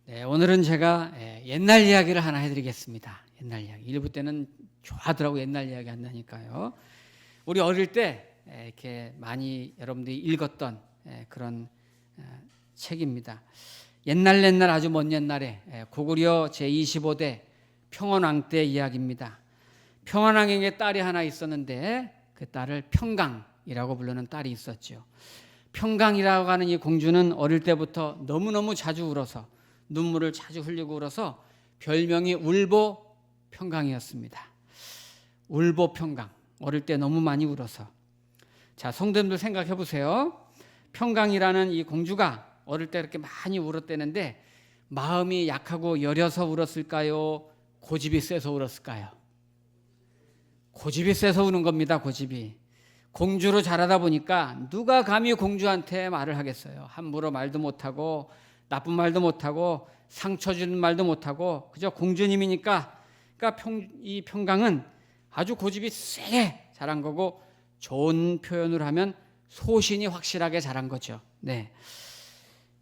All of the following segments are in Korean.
네, 오늘은 제가 옛날 이야기를 하나 해드리겠습니다. 옛날 이야기. 일부 때는 좋아하더라고 옛날 이야기 한다니까요. 우리 어릴 때 이렇게 많이 여러분들이 읽었던 그런 책입니다. 옛날 아주 먼 옛날에 고구려 제25대 평원왕 때 이야기입니다. 평원왕에게 딸이 하나 있었는데 그 딸을 평강이라고 부르는 딸이 있었죠. 평강이라고 하는 이 공주는 어릴 때부터 너무너무 자주 울어서 눈물을 자주 흘리고 울어서 별명이 울보평강이었습니다. 울보평강. 어릴 때 너무 많이 울어서. 자, 성도님들 생각해 보세요. 평강이라는 이 공주가 어릴 때 이렇게 많이 울었다는데 마음이 약하고 여려서 울었을까요? 고집이 세서 울었을까요? 고집이 세서 우는 겁니다. 고집이. 공주로 자라다 보니까 누가 감히 공주한테 말을 하겠어요. 함부로 말도 못하고 나쁜 말도 못하고 상처 주는 말도 못하고 그저 공주님이니까. 그러니까 이 평강은 아주 고집이 세게 자란 거고, 좋은 표현으로 하면 소신이 확실하게 자란 거죠. 네.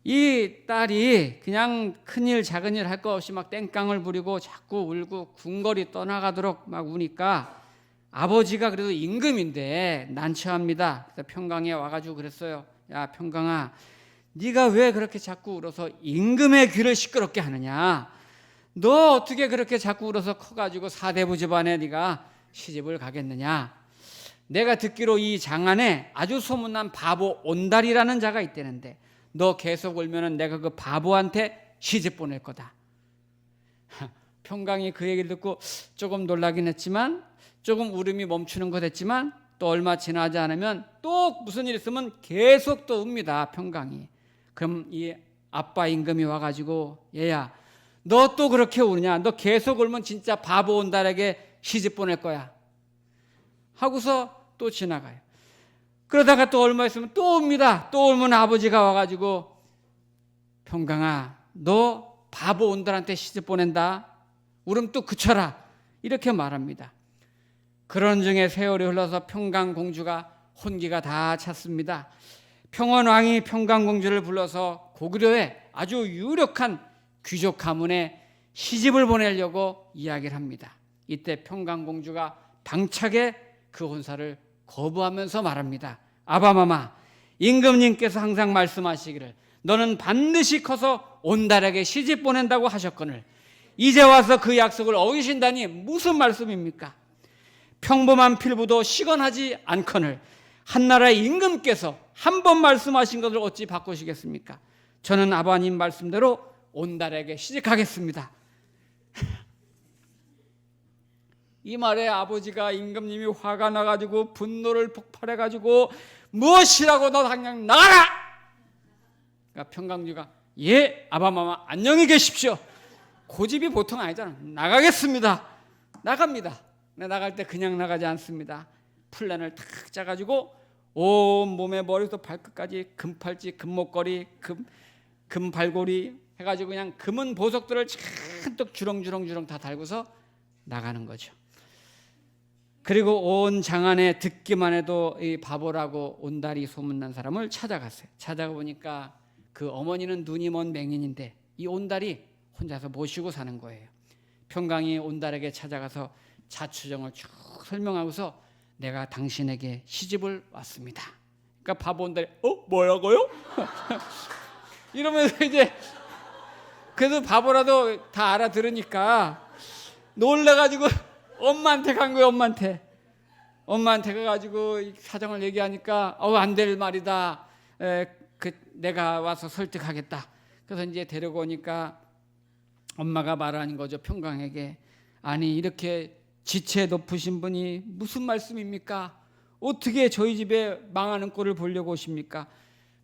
이 딸이 그냥 큰일 작은일 할 거 없이 막 땡깡을 부리고 자꾸 울고 궁궐이 떠나가도록 막 우니까 아버지가 그래도 임금인데 난처합니다. 그래서 평강에 와가지고 그랬어요. 야, 평강아, 네가 왜 그렇게 자꾸 울어서 임금의 귀를 시끄럽게 하느냐? 너 어떻게 그렇게 자꾸 울어서 커가지고 사대부 집안에 네가 시집을 가겠느냐? 내가 듣기로 이 장안에 아주 소문난 바보 온달이라는 자가 있다는데 너 계속 울면은 내가 그 바보한테 시집 보낼 거다. 평강이 그 얘기를 듣고 조금 놀라긴 했지만, 조금 울음이 멈추는 것 했지만, 또 얼마 지나지 않으면 또 무슨 일 있으면 계속 또 웁니다. 평강이. 그럼 이 아빠 임금이 와가지고 얘야, 너 또 그렇게 우느냐? 너 계속 울면 진짜 바보 온달에게 시집 보낼 거야 하고서 또 지나가요. 그러다가 또 얼마 있으면 또 옵니다. 또 오면 아버지가 와가지고 평강아, 너 바보 온달한테 시집 보낸다. 울음 또 그쳐라. 이렇게 말합니다. 그런 중에 세월이 흘러서 평강공주가 혼기가 다 찼습니다. 평원왕이 평강공주를 불러서 고구려의 아주 유력한 귀족 가문에 시집을 보내려고 이야기를 합니다. 이때 평강공주가 당차게 그 혼사를 거부하면서 말합니다. 아바마마, 임금님께서 항상 말씀하시기를 너는 반드시 커서 온달에게 시집 보낸다고 하셨거늘 이제 와서 그 약속을 어기신다니 무슨 말씀입니까? 평범한 필부도 시건하지 않거늘 한나라의 임금께서 한 번 말씀하신 것을 어찌 바꾸시겠습니까? 저는 아버님 말씀대로 온달에게 시집가겠습니다. 이 말에 아버지가 임금님이 화가 나가지고 분노를 폭발해가지고 무엇이라고 너 당장 나가라! 그러니까 평강주가 예 아바마마 안녕히 계십시오. 고집이 보통 아니잖아. 나가겠습니다. 나갑니다. 나갈 때 그냥 나가지 않습니다. 플랜을 탁 짜가지고 온 몸에 머리부터 발끝까지 금팔찌, 금목걸이, 금발고리 해가지고 그냥 금은 보석들을 잔뜩 주렁주렁 다 달고서 나가는 거죠. 그리고 온 장안에 듣기만 해도 이 바보라고 온달이 소문난 사람을 찾아갔어요. 찾아가 보니까 그 어머니는 눈이 먼 맹인인데 이 온달이 혼자서 모시고 사는 거예요. 평강이 온달에게 찾아가서 자초정을 쭉 설명하고서 내가 당신에게 시집을 왔습니다. 그러니까 바보 온달이 뭐라고요? 이러면서 이제 그래도 바보라도 다 알아들으니까 놀라가지고 엄마한테 간 거예요. 엄마한테 가가지고 사정을 얘기하니까 안 될 말이다. 내가 와서 설득하겠다. 그래서 이제 데려오니까 엄마가 말하는 거죠. 평강에게 아니 이렇게 지체 높으신 분이 무슨 말씀입니까? 어떻게 저희 집에 망하는 꼴을 보려고 오십니까?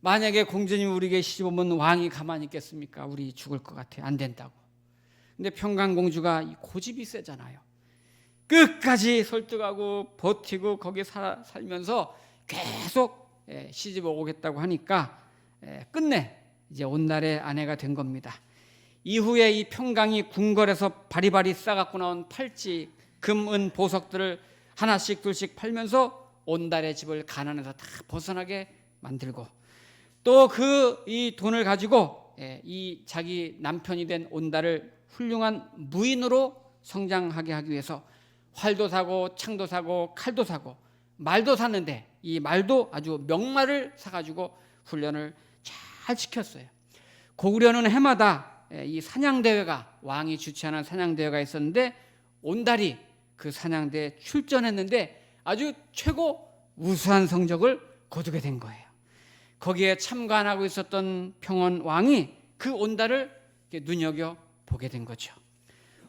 만약에 공주님 우리에게 시집 오면 왕이 가만히 있겠습니까? 우리 죽을 것 같아요. 안 된다고. 근데 평강공주가 고집이 세잖아요. 끝까지 설득하고 버티고 거기 살면서 계속 시집 오겠다고 하니까 끝내 이제 온달의 아내가 된 겁니다. 이후에 이 평강이 궁궐에서 바리바리 싸갖고 나온 팔찌, 금, 은, 보석들을 하나씩 둘씩 팔면서 온달의 집을 가난에서 다 벗어나게 만들고 또 그 이 돈을 가지고 이 자기 남편이 된 온달을 훌륭한 무인으로 성장하게 하기 위해서 활도 사고 창도 사고 칼도 사고 말도 샀는데 이 말도 아주 명말을 사가지고 훈련을 잘 시켰어요. 고구려는 해마다 이 사냥대회가, 왕이 주최하는 사냥대회가 있었는데 온달이 그 사냥대회에 출전했는데 아주 최고 우수한 성적을 거두게 된 거예요. 거기에 참관하고 있었던 평원 왕이 그 온달을 눈여겨보게 된 거죠.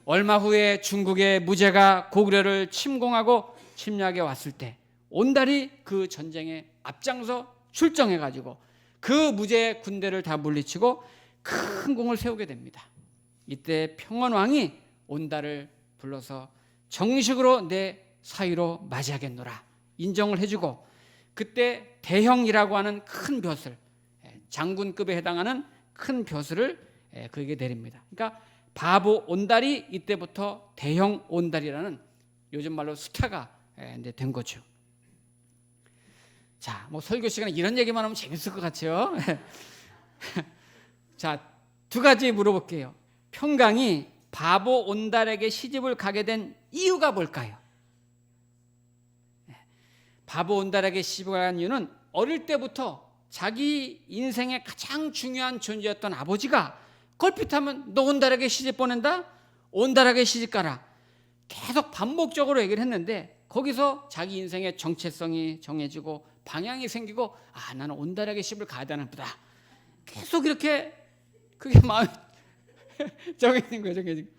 얼마 후에 중국의 무제가 고구려를 침공하고 침략해 왔을 때 온달이 그 전쟁에 앞장서 출정해가지고 그 무제의 군대를 다 물리치고 큰 공을 세우게 됩니다. 이때 평원왕이 온달을 불러서 정식으로 내 사위로 맞이하겠노라 인정을 해주고, 그때 대형이라고 하는 큰 벼슬, 장군급에 해당하는 큰 벼슬을 그에게 내립니다. 그러니까 바보 온달이 이때부터 대형 온달이라는 요즘 말로 스타가 된 거죠. 자, 뭐 설교 시간에 이런 얘기만 하면 재밌을 것 같죠? 자, 두 가지 물어볼게요. 평강이 바보 온달에게 시집을 가게 된 이유가 뭘까요? 바보 온달에게 시집을 간 이유는 어릴 때부터 자기 인생의 가장 중요한 존재였던 아버지가 걸핏하면 너 온달에게 시집 보낸다? 온달에게 시집 가라. 계속 반복적으로 얘기를 했는데 거기서 자기 인생의 정체성이 정해지고 방향이 생기고, 아, 나는 온달에게 시집을 가야 되나 보다. 계속 이렇게 그게 마음이 정해진 거예요. 정해진 거.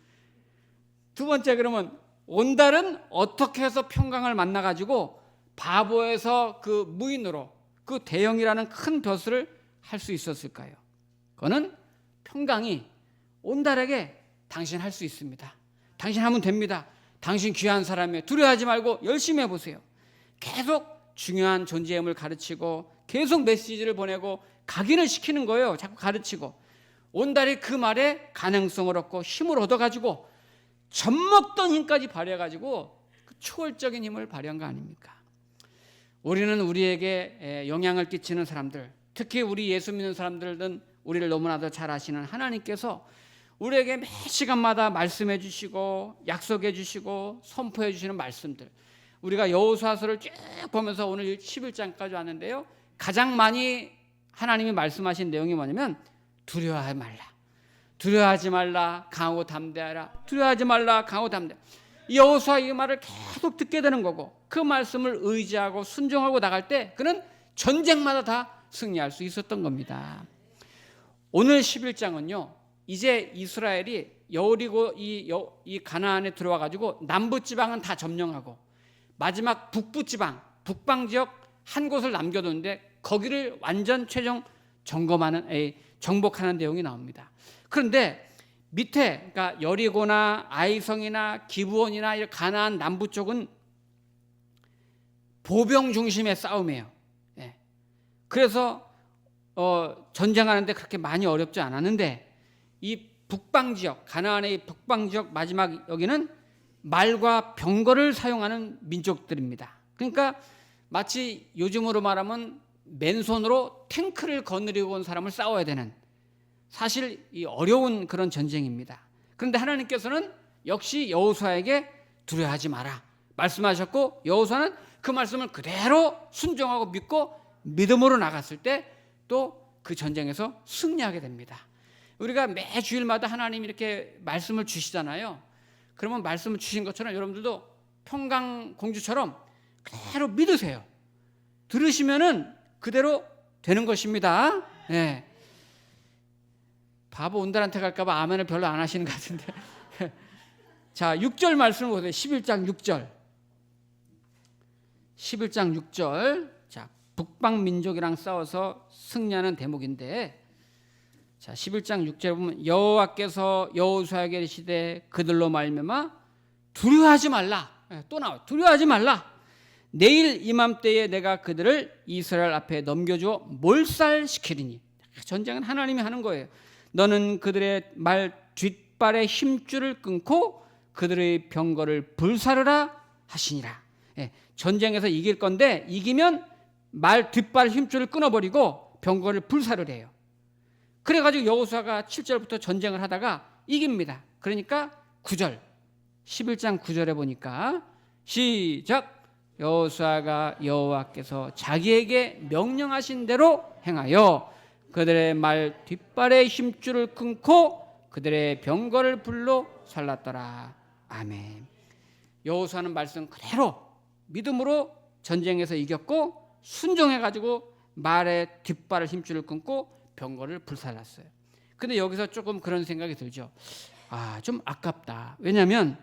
두 번째, 그러면 온달은 어떻게 해서 평강을 만나가지고 바보에서 그 무인으로 그 대형이라는 큰 벼슬을 할 수 있었을까요? 그거는 평강이 온달에게 당신 할 수 있습니다. 당신 하면 됩니다. 당신 귀한 사람이에요. 두려워하지 말고 열심히 해보세요. 계속 중요한 존재임을 가르치고 계속 메시지를 보내고 각인을 시키는 거예요. 자꾸 가르치고. 온달이 그 말에 가능성을 얻고 힘을 얻어가지고 젖먹던 힘까지 발휘해가지고 그 초월적인 힘을 발휘한 거 아닙니까? 우리는 우리에게 영향을 끼치는 사람들, 특히 우리 예수 믿는 사람들은 우리를 너무나도 잘 아시는 하나님께서 우리에게 매 시간마다 말씀해 주시고 약속해 주시고 선포해 주시는 말씀들, 우리가 여호수아서를 쭉 보면서 오늘 11장까지 왔는데요, 가장 많이 하나님이 말씀하신 내용이 뭐냐면 두려워하지 말라, 두려워하지 말라, 강하고 담대하라, 두려워하지 말라, 강하고 담대. 여호수아 이 말을 계속 듣게 되는 거고, 그 말씀을 의지하고 순종하고 나갈 때 그는 전쟁마다 다 승리할 수 있었던 겁니다. 오늘 11장은요, 이제 이스라엘이 여리고 이 가나안에 들어와 가지고 남부 지방은 다 점령하고 마지막 북부 지방, 북방 지역 한 곳을 남겨두는데 거기를 완전 최종 정복하는 내용이 나옵니다. 그런데 밑에, 그러니까 여리고나 아이성이나 기브온이나 이 가나안 남부 쪽은 보병 중심의 싸움이에요. 그래서 전쟁하는데 그렇게 많이 어렵지 않았는데, 이 북방 지역, 가나안의 북방 지역 마지막 여기는 말과 병거를 사용하는 민족들입니다. 그러니까 마치 요즘으로 말하면 맨손으로 탱크를 거느리고 온 사람을 싸워야 되는, 사실 이 어려운 그런 전쟁입니다. 그런데 하나님께서는 역시 여호수아에게 두려워하지 마라 말씀하셨고, 여호수아는 그 말씀을 그대로 순종하고 믿고 믿음으로 나갔을 때 또 그 전쟁에서 승리하게 됩니다. 우리가 매 주일마다 하나님이 이렇게 말씀을 주시잖아요. 그러면 말씀을 주신 것처럼 여러분들도 평강 공주처럼 그대로 믿으세요. 들으시면은 그대로 되는 것입니다. 네. 바보 온달한테 갈까봐 아멘을 별로 안 하시는 것 같은데. 자, 6절 말씀을 보세요. 11장 6절. 11장 6절. 자, 북방 민족이랑 싸워서 승리하는 대목인데, 자, 11장 6절에 보면 여호와께서 여호수아에게 이르시되 그들로 말미암아 두려워하지 말라. 또 나와. 두려워하지 말라. 내일 이맘때에 내가 그들을 이스라엘 앞에 넘겨주어 몰살시키리니. 전쟁은 하나님이 하는 거예요. 너는 그들의 말 뒷발의 힘줄을 끊고 그들의 병거를 불사르라 하시니라. 전쟁에서 이길 건데 이기면 말 뒷발 힘줄을 끊어버리고 병거를 불사르래요. 그래가지고 여호수아가 7절부터 전쟁을 하다가 이깁니다. 그러니까 9절 11장 9절에 보니까 시작. 여호수아가 여호와께서 자기에게 명령하신 대로 행하여 그들의 말 뒷발의 힘줄을 끊고 그들의 병거를 불로 살랐더라. 아멘. 여호수아는 말씀 그대로 믿음으로 전쟁에서 이겼고 순종해가지고 말의 뒷발의 힘줄을 끊고 병거를 불살랐어요. 근데 여기서 조금 그런 생각이 들죠. 좀 아깝다. 왜냐하면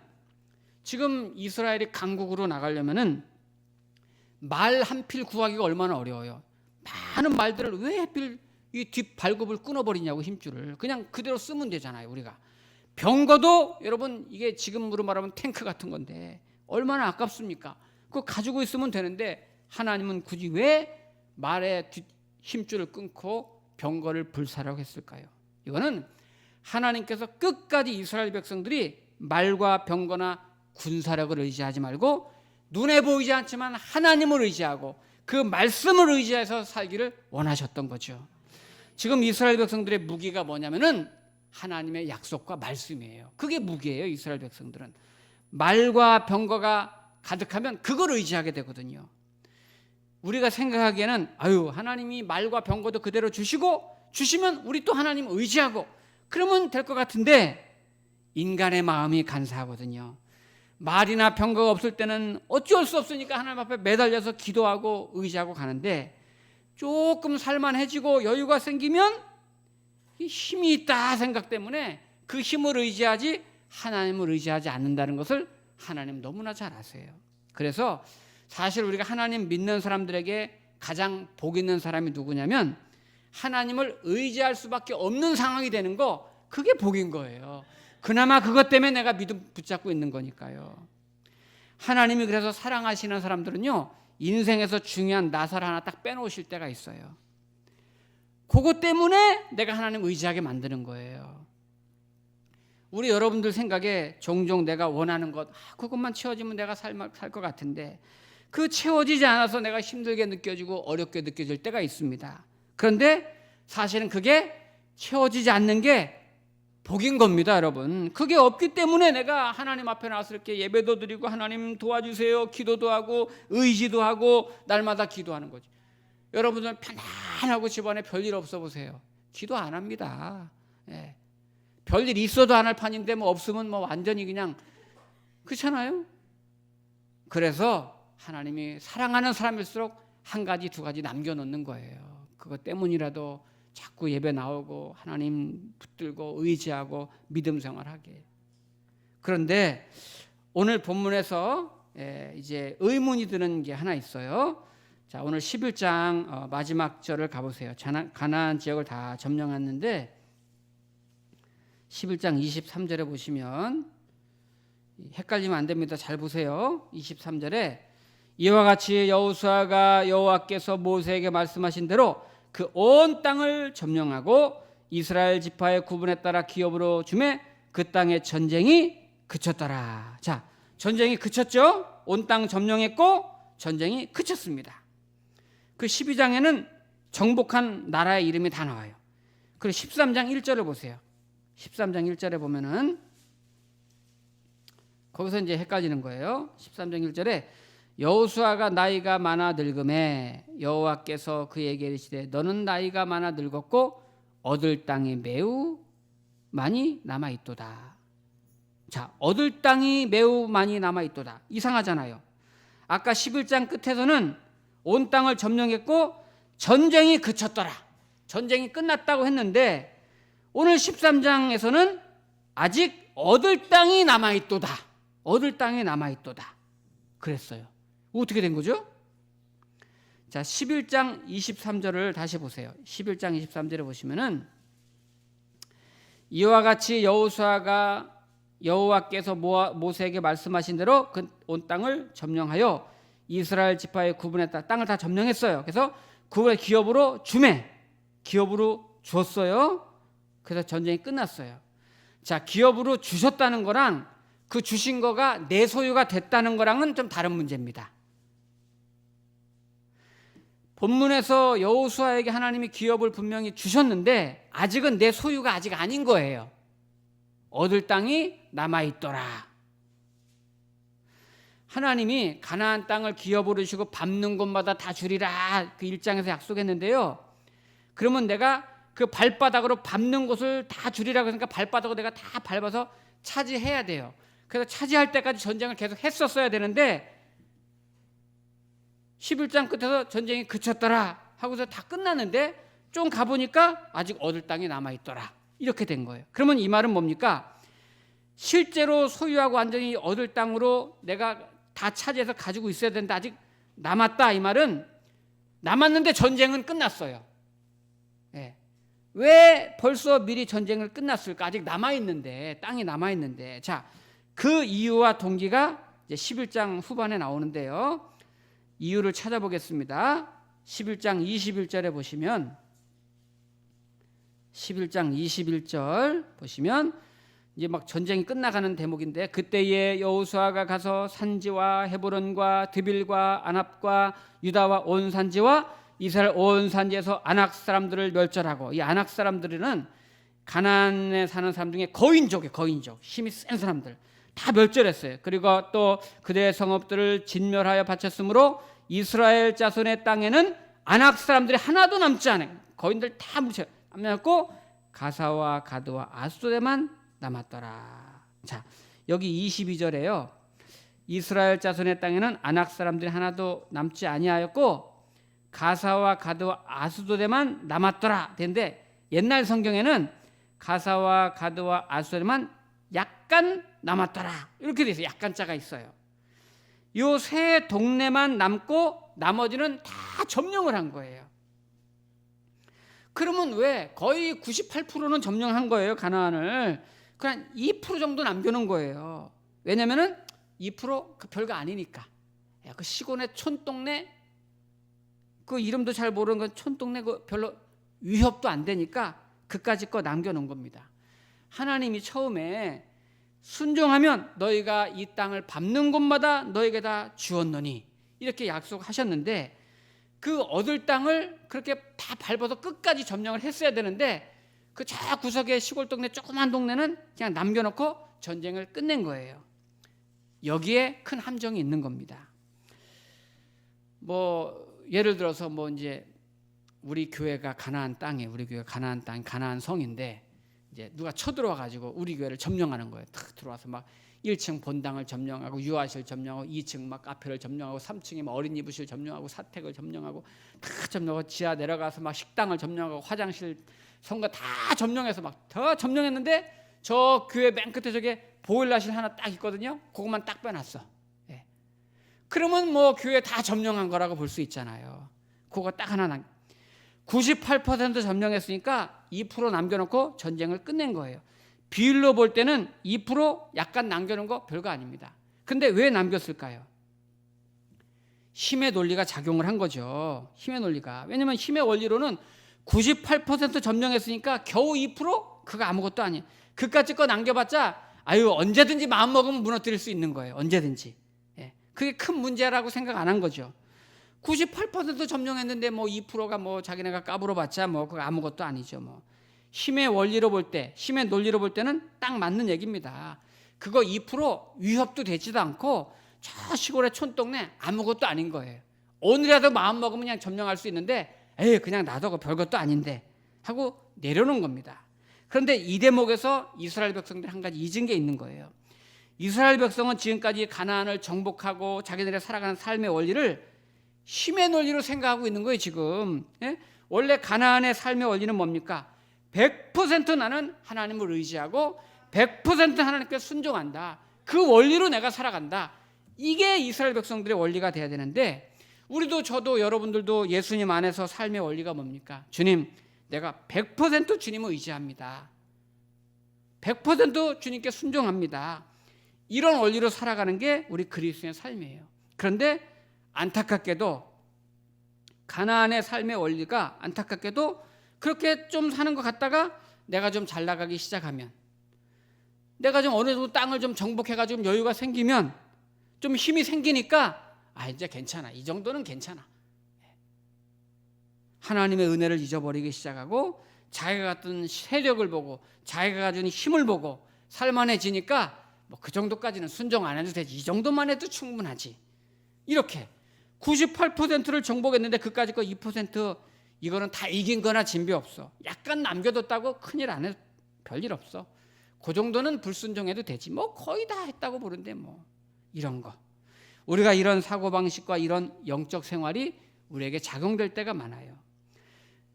지금 이스라엘이 강국으로 나가려면은 말 한 필 구하기가 얼마나 어려워요. 많은 말들을 왜 하필 이 뒷발굽을 끊어버리냐고, 힘줄을. 그냥 그대로 쓰면 되잖아요, 우리가. 병거도 여러분 이게 지금으로 말하면 탱크 같은 건데 얼마나 아깝습니까? 그거 가지고 있으면 되는데 하나님은 굳이 왜 말의 힘줄을 끊고 병거를 불사라고 했을까요? 이거는 하나님께서 끝까지 이스라엘 백성들이 말과 병거나 군사력을 의지하지 말고 눈에 보이지 않지만 하나님을 의지하고 그 말씀을 의지해서 살기를 원하셨던 거죠. 지금 이스라엘 백성들의 무기가 뭐냐면은 하나님의 약속과 말씀이에요. 그게 무기예요. 이스라엘 백성들은 말과 병거가 가득하면 그걸 의지하게 되거든요. 우리가 생각하기에는 하나님이 말과 병거도 그대로 주시면 우리 또 하나님 의지하고 그러면 될 것 같은데 인간의 마음이 간사하거든요. 말이나 병거가 없을 때는 어쩔 수 없으니까 하나님 앞에 매달려서 기도하고 의지하고 가는데 조금 살만해지고 여유가 생기면 힘이 있다 생각 때문에 그 힘을 의지하지 하나님을 의지하지 않는다는 것을 하나님 너무나 잘 아세요. 그래서 사실 우리가 하나님 믿는 사람들에게 가장 복 있는 사람이 누구냐면 하나님을 의지할 수밖에 없는 상황이 되는 거, 그게 복인 거예요. 그나마 그것 때문에 내가 믿음 붙잡고 있는 거니까요. 하나님이 그래서 사랑하시는 사람들은요, 인생에서 중요한 나사를 하나 딱 빼놓으실 때가 있어요. 그것 때문에 내가 하나님 의지하게 만드는 거예요. 우리 여러분들 생각에 종종 내가 원하는 것, 그것만 채워지면 내가 살 것 같은데 그 채워지지 않아서 내가 힘들게 느껴지고 어렵게 느껴질 때가 있습니다. 그런데 사실은 그게 채워지지 않는 게 복인 겁니다, 여러분. 그게 없기 때문에 내가 하나님 앞에 나와서 이렇게 예배도 드리고 하나님 도와주세요 기도도 하고 의지도 하고 날마다 기도하는 거지. 여러분들은 편안하고 집안에 별일 없어 보세요. 기도 안 합니다. 별일 있어도 안 할 판인데 없으면 완전히 그냥 그렇잖아요. 그래서 하나님이 사랑하는 사람일수록 한 가지 두 가지 남겨놓는 거예요. 그것 때문이라도 자꾸 예배 나오고 하나님 붙들고 의지하고 믿음 생활하게. 그런데 오늘 본문에서 이제 의문이 드는 게 하나 있어요. 자, 오늘 11장 마지막 절을 가보세요. 가나안 지역을 다 점령했는데 11장 23절에 보시면 헷갈리면 안 됩니다. 잘 보세요. 23절에 이와 같이 여호수아가 여호와께서 모세에게 말씀하신 대로 그 온 땅을 점령하고 이스라엘 지파의 구분에 따라 기업으로 주매 그 땅의 전쟁이 그쳤더라. 자, 전쟁이 그쳤죠? 온 땅 점령했고 전쟁이 그쳤습니다. 그 12장에는 정복한 나라의 이름이 다 나와요. 그리고 13장 1절을 보세요. 13장 1절에 보면은 거기서 이제 헷갈리는 거예요. 13장 1절에 여호수아가 나이가 많아 늙음에 여호와께서 그에게 이르시되 너는 나이가 많아 늙었고 얻을 땅이 매우 많이 남아 있도다. 자, 얻을 땅이 매우 많이 남아 있도다. 이상하잖아요. 아까 11장 끝에서는 온 땅을 점령했고 전쟁이 그쳤더라. 전쟁이 끝났다고 했는데 오늘 13장에서는 아직 얻을 땅이 남아 있도다. 얻을 땅이 남아 있도다. 그랬어요. 어떻게 된 거죠? 자, 11장 23절을 다시 보세요. 11장 23절에 보시면은 이와 같이 여호와께서 모세에게 말씀하신 대로 그 온 땅을 점령하여 이스라엘 지파의 구분에 따라 땅을 다 점령했어요. 그래서 그걸 기업으로 주었어요. 그래서 전쟁이 끝났어요. 자, 기업으로 주셨다는 거랑 그 주신 거가 내 소유가 됐다는 거랑은 좀 다른 문제입니다. 본문에서 여호수아에게 하나님이 기업을 분명히 주셨는데 아직은 내 소유가 아직 아닌 거예요. 얻을 땅이 남아있더라. 하나님이 가나안 땅을 기업으로 주시고 밟는 곳마다 다 주리라, 그 1장에서 약속했는데요. 그러면 내가 그 발바닥으로 밟는 곳을 다 주리라 그러니까 발바닥으로 내가 다 밟아서 차지해야 돼요. 그래서 차지할 때까지 전쟁을 계속 했었어야 되는데 11장 끝에서 전쟁이 그쳤더라 하고서 다 끝났는데 좀 가보니까 아직 얻을 땅이 남아있더라, 이렇게 된 거예요. 그러면 이 말은 뭡니까? 실제로 소유하고 완전히 얻을 땅으로 내가 다 차지해서 가지고 있어야 되는데 아직 남았다, 이 말은 남았는데 전쟁은 끝났어요. 예. 왜 벌써 미리 전쟁을 끝났을까? 아직 남아있는데, 땅이 남아있는데. 자, 그 이유와 동기가 이제 11장 후반에 나오는데요. 이유를 찾아보겠습니다. 11장 21절에 보시면 11장 21절 보시면 이제 막 전쟁이 끝나가는 대목인데, 그때에 여호수아가 가서 산지와 헤브론과 드빌과 아납과 유다와 온 산지와 이스라엘 온 산지에서 아낙 사람들을 멸절하고, 이 아낙 사람들은 가나안에 사는 사람 중에 거인족이에요. 거인족, 힘이 센 사람들 다 멸절했어요. 그리고 또 그들의 성읍들을 진멸하여 바쳤으므로 이스라엘 자손의 땅에는 아낙 사람들이 하나도 남지 않아요. 거인들 다 묻혀놨고 가사와 가드와 아스도데만 남았더라. 자, 여기 22절에요. 이스라엘 자손의 땅에는 아낙 사람들이 하나도 남지 아니하였고 가사와 가드와 아스도데만 남았더라 되는데, 옛날 성경에는 가사와 가드와 아스도데만 약간 남았더라 이렇게 돼 있어요. 약간 자가 있어요. 요 세 동네만 남고 나머지는 다 점령을 한 거예요. 그러면 왜 거의 98%는 점령한 거예요, 가나안을. 그냥 2% 정도 남겨놓은 거예요. 왜냐면은 2% 별거 아니니까. 그 시골의 촌동네, 그 이름도 잘 모르는 건 촌동네, 그 별로 위협도 안 되니까 그까짓 거 남겨놓은 겁니다. 하나님이 처음에 순종하면 너희가 이 땅을 밟는 곳마다 너희에게 다 주었노니 이렇게 약속하셨는데, 그 얻을 땅을 그렇게 다 밟아서 끝까지 점령을 했어야 되는데 그 저 구석의 시골 동네 조그만 동네는 그냥 남겨놓고 전쟁을 끝낸 거예요. 여기에 큰 함정이 있는 겁니다. 뭐 예를 들어서 뭐 이제 우리 교회가 가나안 땅에, 우리 교회가 가나안 땅, 가나안 성인데 이제 누가 쳐들어와 가지고 우리 교회를 점령하는 거예요. 탁 들어와서 막 1층 본당을 점령하고 유아실 점령하고 2층 막 카페를 점령하고 3층에 막 어린이부실 점령하고 사택을 점령하고 다 점령하고 지하 내려가서 막 식당을 점령하고 화장실 성가 다 점령해서 막 더 점령했는데 저 교회 맨 끝에 저게 보일러실 하나 딱 있거든요. 그것만 딱 빼놨어. 예. 그러면 뭐 교회 다 점령한 거라고 볼 수 있잖아요. 그거 딱 하나 98% 점령했으니까 2% 남겨놓고 전쟁을 끝낸 거예요. 비율로 볼 때는 2% 약간 남겨놓은 거 별거 아닙니다. 근데 왜 남겼을까요? 힘의 논리가 작용을 한 거죠. 힘의 논리가. 왜냐면 힘의 원리로는 98% 점령했으니까 겨우 2%? 그거 아무것도 아니에요. 그까짓 거 남겨봤자 아유 언제든지 마음먹으면 무너뜨릴 수 있는 거예요. 언제든지. 예. 그게 큰 문제라고 생각 안 한 거죠. 98% 점령했는데 뭐 2%가 뭐 자기네가 까불어봤자 뭐 그거 아무것도 아니죠. 뭐 힘의 원리로 볼 때, 힘의 논리로 볼 때는 딱 맞는 얘기입니다. 그거 2% 위협도 되지도 않고 저 시골의 촌동네 아무것도 아닌 거예요. 오늘이라도 마음 먹으면 그냥 점령할 수 있는데 에이 그냥 놔둬 별것도 아닌데 하고 내려놓은 겁니다. 그런데 이 대목에서 이스라엘 백성들이 한 가지 잊은 게 있는 거예요. 이스라엘 백성은 지금까지 가나안을 정복하고 자기들의 살아가는 삶의 원리를 힘의 논리로 생각하고 있는 거예요 지금. 예? 원래 가나안의 삶의 원리는 뭡니까? 100% 나는 하나님을 의지하고 100% 하나님께 순종한다. 그 원리로 내가 살아간다. 이게 이스라엘 백성들의 원리가 돼야 되는데, 우리도 저도 여러분들도 예수님 안에서 삶의 원리가 뭡니까? 주님, 내가 100% 주님을 의지합니다. 100% 주님께 순종합니다. 이런 원리로 살아가는 게 우리 그리스도의 삶이에요. 그런데 안타깝게도 가나안의 삶의 원리가 안타깝게도 그렇게 좀 사는 것 같다가 내가 좀 잘 나가기 시작하면, 내가 좀 어느 정도 땅을 좀 정복해가지고 여유가 생기면, 좀 힘이 생기니까 아 이제 괜찮아, 이 정도는 괜찮아, 하나님의 은혜를 잊어버리기 시작하고 자기가 갖던 세력을 보고 자기가 가진 힘을 보고 살만해지니까 뭐 그 정도까지는 순종 안 해도 되지, 이 정도만 해도 충분하지, 이렇게 98%를 정복했는데 그까짓 거 2% 이거는 다 이긴 거나 진비 없어, 약간 남겨뒀다고 큰일 안 해도 별일 없어, 그 정도는 불순종해도 되지, 뭐 거의 다 했다고 보는데 뭐, 이런 거. 우리가 이런 사고방식과 이런 영적 생활이 우리에게 작용될 때가 많아요.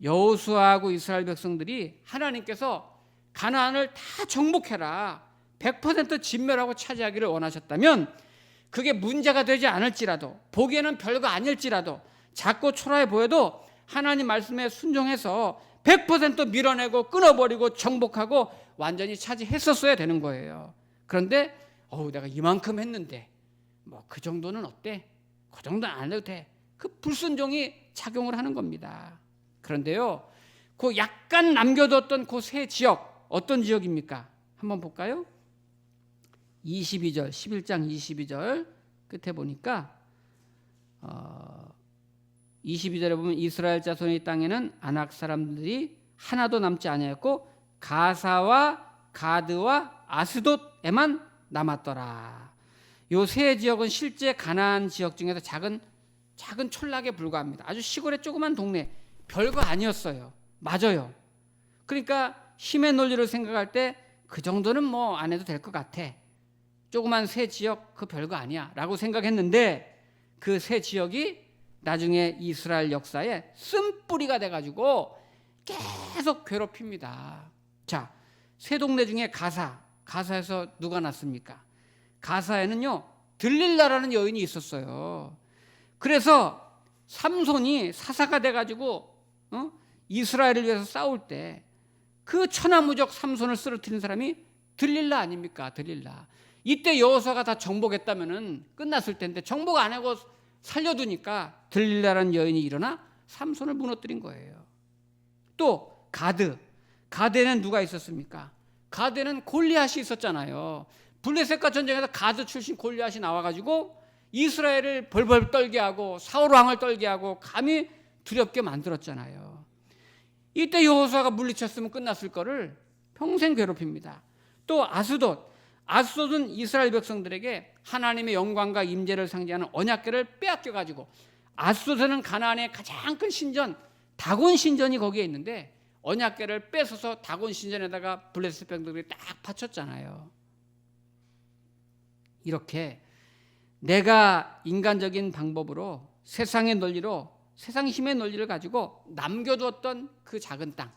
여호수아하고 이스라엘 백성들이 하나님께서 가나안을 다 정복해라, 100% 진멸하고 차지하기를 원하셨다면 그게 문제가 되지 않을지라도, 보기에는 별거 아닐지라도, 작고 초라해 보여도 하나님 말씀에 순종해서 100% 밀어내고 끊어버리고 정복하고 완전히 차지했었어야 되는 거예요. 그런데 내가 이만큼 했는데 뭐 그 정도는 어때? 그 정도는 안 해도 돼. 그 불순종이 작용을 하는 겁니다. 그런데요, 그 약간 남겨뒀던 그 세 지역, 어떤 지역입니까? 한번 볼까요? 22절, 11장 22절 끝에 보니까 22절에 보면 이스라엘 자손의 땅에는 아낙 사람들이 하나도 남지 아니하였고 가사와 가드와 아스돗에만 남았더라. 요 세 지역은 실제 가나안 지역 중에서 작은 촌락에 불과합니다. 아주 시골의 조그만 동네, 별거 아니었어요. 맞아요. 그러니까 힘의 논리를 생각할 때 그 정도는 뭐 안 해도 될 것 같아, 조그만 세 지역 그 별거 아니야 라고 생각했는데, 그 세 지역이 나중에 이스라엘 역사에 쓴뿌리가 돼가지고 계속 괴롭힙니다. 자, 세 동네 중에 가사에서 누가 났습니까? 가사에는요 들릴라라는 여인이 있었어요. 그래서 삼손이 사사가 돼가지고 이스라엘을 위해서 싸울 때 그 천하무적 삼손을 쓰러뜨린 사람이 들릴라 아닙니까? 들릴라. 이때 여호수아가 다 정복했다면은 끝났을 텐데 정복 안 하고 살려두니까 들릴라라는 여인이 일어나 삼손을 무너뜨린 거예요. 또 가드에는 누가 있었습니까? 가드에는 골리앗이 있었잖아요. 블레셋과 전쟁에서 가드 출신 골리앗이 나와가지고 이스라엘을 벌벌 떨게 하고 사울 왕을 떨게 하고 감히 두렵게 만들었잖아요. 이때 여호수아가 물리쳤으면 끝났을 거를 평생 괴롭힙니다. 또 아스돗은 이스라엘 백성들에게 하나님의 영광과 임재를 상징하는 언약궤를 빼앗겨가지고, 아스돗에는 가나안의 가장 큰 신전 다곤 신전이 거기에 있는데 언약궤를 뺏어서 다곤 신전에다가 블레셋 백성들이 딱 바쳤잖아요. 이렇게 내가 인간적인 방법으로 세상의 논리로, 세상 힘의 논리를 가지고 남겨두었던 그 작은 땅,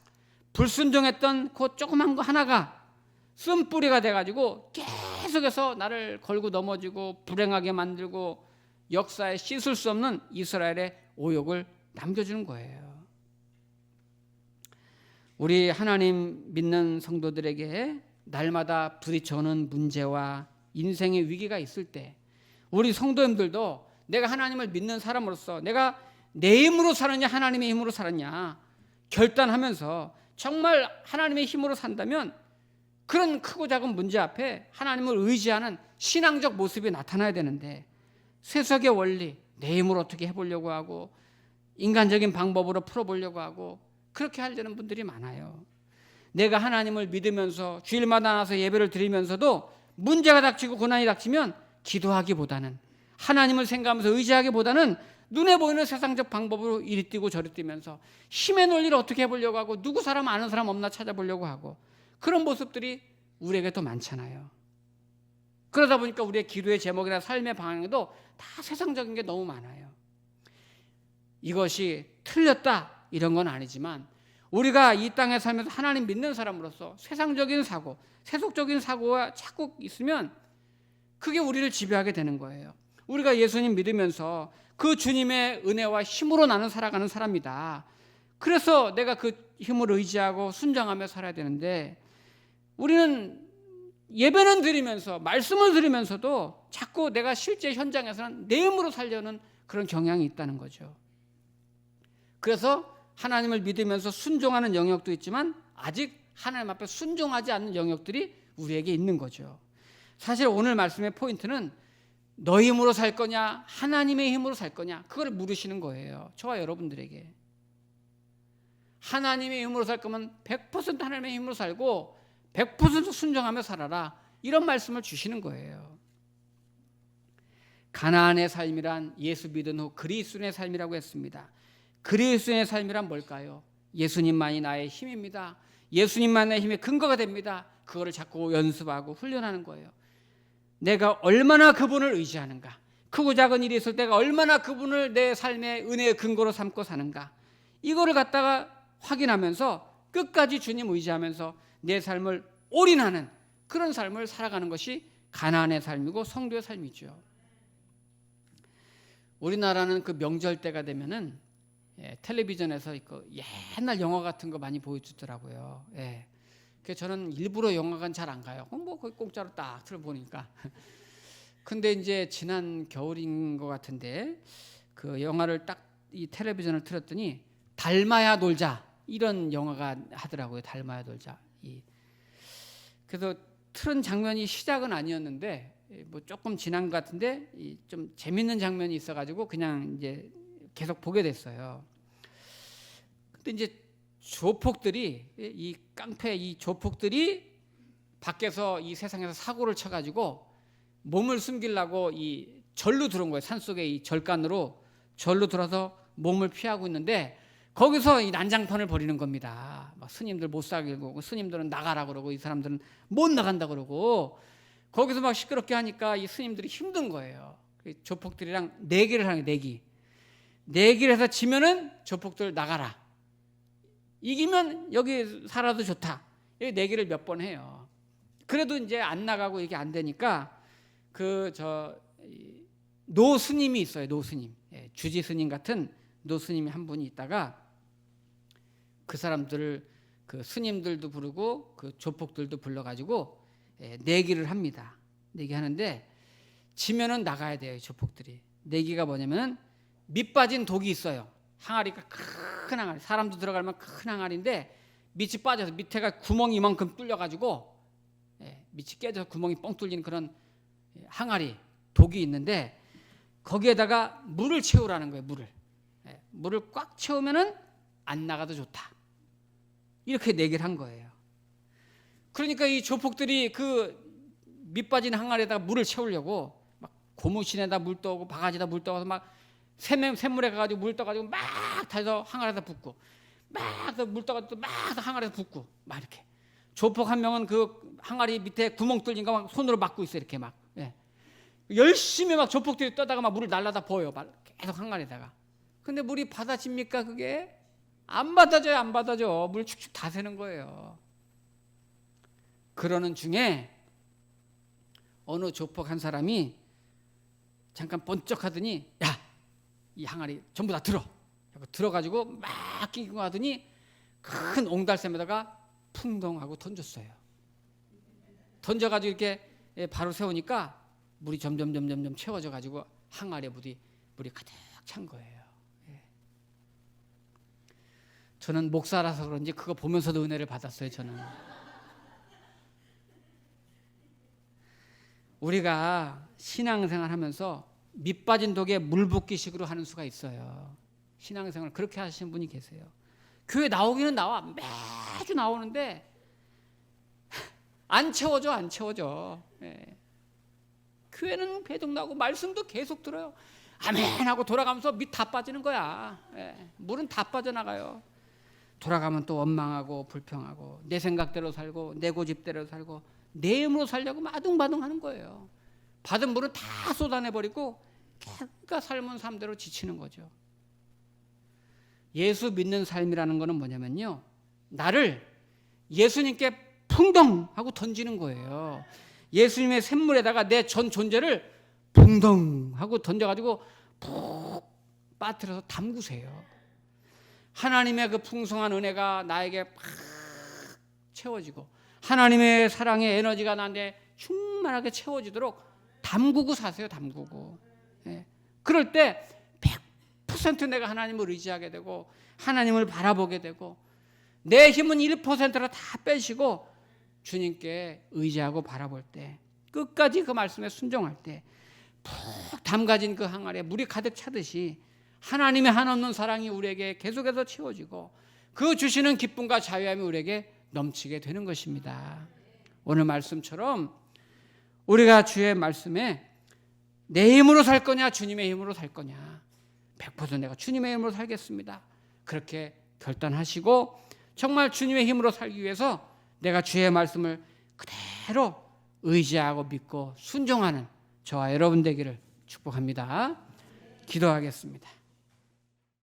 불순종했던 그 조그만 거 하나가 쓴뿌리가 돼가지고 계속해서 나를 걸고 넘어지고 불행하게 만들고 역사에 씻을 수 없는 이스라엘의 오욕을 남겨주는 거예요. 우리 하나님 믿는 성도들에게 날마다 부딪혀오는 문제와 인생의 위기가 있을 때 우리 성도님들도 내가 하나님을 믿는 사람으로서 내가 내 힘으로 살았냐 하나님의 힘으로 살았냐 결단하면서 정말 하나님의 힘으로 산다면 그런 크고 작은 문제 앞에 하나님을 의지하는 신앙적 모습이 나타나야 되는데, 세속의 원리, 내 힘으로 어떻게 해보려고 하고 인간적인 방법으로 풀어보려고 하고 그렇게 하려는 분들이 많아요. 내가 하나님을 믿으면서 주일마다 나와서 예배를 드리면서도 문제가 닥치고 고난이 닥치면 기도하기보다는, 하나님을 생각하면서 의지하기보다는 눈에 보이는 세상적 방법으로 이리 뛰고 저리 뛰면서 힘의 논리를 어떻게 해보려고 하고 누구 사람 아는 사람 없나 찾아보려고 하고, 그런 모습들이 우리에게 더 많잖아요. 그러다 보니까 우리의 기도의 제목이나 삶의 방향도 다 세상적인 게 너무 많아요. 이것이 틀렸다 이런 건 아니지만 우리가 이 땅에 살면서 하나님 믿는 사람으로서 세상적인 사고, 세속적인 사고가 자꾸 있으면 그게 우리를 지배하게 되는 거예요. 우리가 예수님 믿으면서 그 주님의 은혜와 힘으로 나는 살아가는 사람이다. 그래서 내가 그 힘을 의지하고 순종하며 살아야 되는데, 우리는 예배는 드리면서 말씀을 들으면서도 자꾸 내가 실제 현장에서는 내 힘으로 살려는 그런 경향이 있다는 거죠. 그래서 하나님을 믿으면서 순종하는 영역도 있지만 아직 하나님 앞에 순종하지 않는 영역들이 우리에게 있는 거죠. 사실 오늘 말씀의 포인트는 너 힘으로 살 거냐 하나님의 힘으로 살 거냐 그걸 물으시는 거예요. 저와 여러분들에게. 하나님의 힘으로 살 거면 100% 하나님의 힘으로 살고 100% 순종하며 살아라. 이런 말씀을 주시는 거예요. 가나안의 삶이란 예수 믿은 후 그리스도인의 삶이라고 했습니다. 그리스도인의 삶이란 뭘까요? 예수님만이 나의 힘입니다. 예수님만이 나의 힘의 근거가 됩니다. 그거를 자꾸 연습하고 훈련하는 거예요. 내가 얼마나 그분을 의지하는가, 크고 작은 일이 있을 때가 얼마나 그분을 내 삶의 은혜의 근거로 삼고 사는가, 이거를 갖다가 확인하면서 끝까지 주님 의지하면서 내 삶을 올인하는 그런 삶을 살아가는 것이 가나안의 삶이고 성도의 삶이죠. 우리나라는 그 명절 때가 되면은 텔레비전에서 그 옛날 영화 같은 거 많이 보여주더라고요. 그래서 저는 일부러 영화관 잘 안 가요. 뭐 거기 공짜로 딱 틀어보니까. 근데 이제 지난 겨울인 것 같은데 그 영화를 딱 이 텔레비전을 틀었더니 닮아야 놀자 이런 영화가 하더라고요. 닮아야 놀자. 그래서 틀은 장면이 시작은 아니었는데 뭐 조금 지난 것 같은데 좀 재밌는 장면이 있어가지고 그냥 이제 계속 보게 됐어요. 근데 이제 조폭들이 이 깡패 이 조폭들이 밖에서 이 세상에서 사고를 쳐가지고 몸을 숨기려고 이 절로 들어온 거예요. 산속에 이 절간으로 절로 들어서 몸을 피하고 있는데 거기서 이 난장판을 벌이는 겁니다. 막 스님들 못 살게 그러고 스님들은 나가라 그러고 이 사람들은 못 나간다 그러고 거기서 막 시끄럽게 하니까 이 스님들이 힘든 거예요. 조폭들이랑 내기를 하는 거예요. 내기를 해서 지면은 조폭들 나가라. 이기면 여기 살아도 좋다. 이 내기를 몇 번 해요. 그래도 이제 안 나가고 이게 안 되니까 노 스님이 있어요. 노 스님, 주지 스님 같은 노 스님이 한 분이 있다가 그 사람들을 그 스님들도 부르고 그 조폭들도 불러가지고 내기를 합니다. 내기하는데 지면은 나가야 돼요. 조폭들이. 내기가 뭐냐면은 밑 빠진 독이 있어요. 항아리가 큰 항아리, 사람도 들어가면 큰 항아리인데 밑이 빠져서 밑에가 구멍이 이만큼 뚫려가지고 밑이 깨져서 구멍이 뻥 뚫린 그런 항아리 독이 있는데 거기에다가 물을 채우라는 거예요. 물을 꽉 채우면은 안 나가도 좋다. 이렇게 내기를 한 거예요. 그러니까 이 조폭들이 그 밑 빠진 항아리에다가 물을 채우려고 막 고무신에다 물 떠오고 바가지에다 물 떠와서 막 샘물에 가가지고 물 떠가지고 막 다해서 항아리에다 붓고 막 물 떠가지고 막 항아리에다 붓고 막 이렇게 조폭 한 명은 그 항아리 밑에 구멍 뚫린 거 막 손으로 막고 있어 이렇게 막 열심히 막 조폭들이 떠다가 막 물을 날라다 버요. 계속 항아리에다가. 근데 물이 받아집니까 그게? 안 받아져요. 안 받아져. 물 축축 다 새는 거예요. 그러는 중에 어느 조폭 한 사람이 잠깐 번쩍 하더니 야, 이 항아리 전부 다 들어. 들어가지고 막 끼고 하더니 큰 옹달샘에다가 풍덩하고 던졌어요. 던져가지고 이렇게 바로 세우니까 물이 점점 채워져 가지고 항아리에 물이 가득 찬 거예요. 저는 목사라서 그런지 그거 보면서도 은혜를 받았어요. 저는. 우리가 신앙생활 하면서 밑 빠진 독에 물 붓기식으로 하는 수가 있어요. 신앙생활 그렇게 하시는 분이 계세요. 교회 나오기는 나와. 매주 나오는데 안 채워져. 교회는 배동 나고 말씀도 계속 들어요. 아멘 하고 돌아가면서 밑 다 빠지는 거야. 물은 다 빠져나가요. 돌아가면 또 원망하고 불평하고 내 생각대로 살고 내 고집대로 살고 내 힘으로 살려고 마둥마둥 하는 거예요. 받은 물은 다 쏟아내버리고 그러니까 삶은 삶대로 지치는 거죠. 예수 믿는 삶이라는 거는 뭐냐면요, 나를 예수님께 풍덩 하고 던지는 거예요. 예수님의 샘물에다가 내 전 존재를 풍덩 하고 던져가지고 푹 빠뜨려서 담그세요. 하나님의 그 풍성한 은혜가 나에게 팍 채워지고 하나님의 사랑의 에너지가 나한테 충만하게 채워지도록 담그고 사세요. 담그고. 그럴 때 100% 내가 하나님을 의지하게 되고 하나님을 바라보게 되고 내 힘은 1%로 다 빼시고 주님께 의지하고 바라볼 때 끝까지 그 말씀에 순종할 때 푹 담가진 그 항아리에 물이 가득 차듯이 하나님의 한없는 사랑이 우리에게 계속해서 채워지고 그 주시는 기쁨과 자유함이 우리에게 넘치게 되는 것입니다. 오늘 말씀처럼 우리가 주의 말씀에 내 힘으로 살 거냐 주님의 힘으로 살 거냐, 100% 내가 주님의 힘으로 살겠습니다, 그렇게 결단하시고 정말 주님의 힘으로 살기 위해서 내가 주의 말씀을 그대로 의지하고 믿고 순종하는 저와 여러분 되기를 축복합니다. 기도하겠습니다.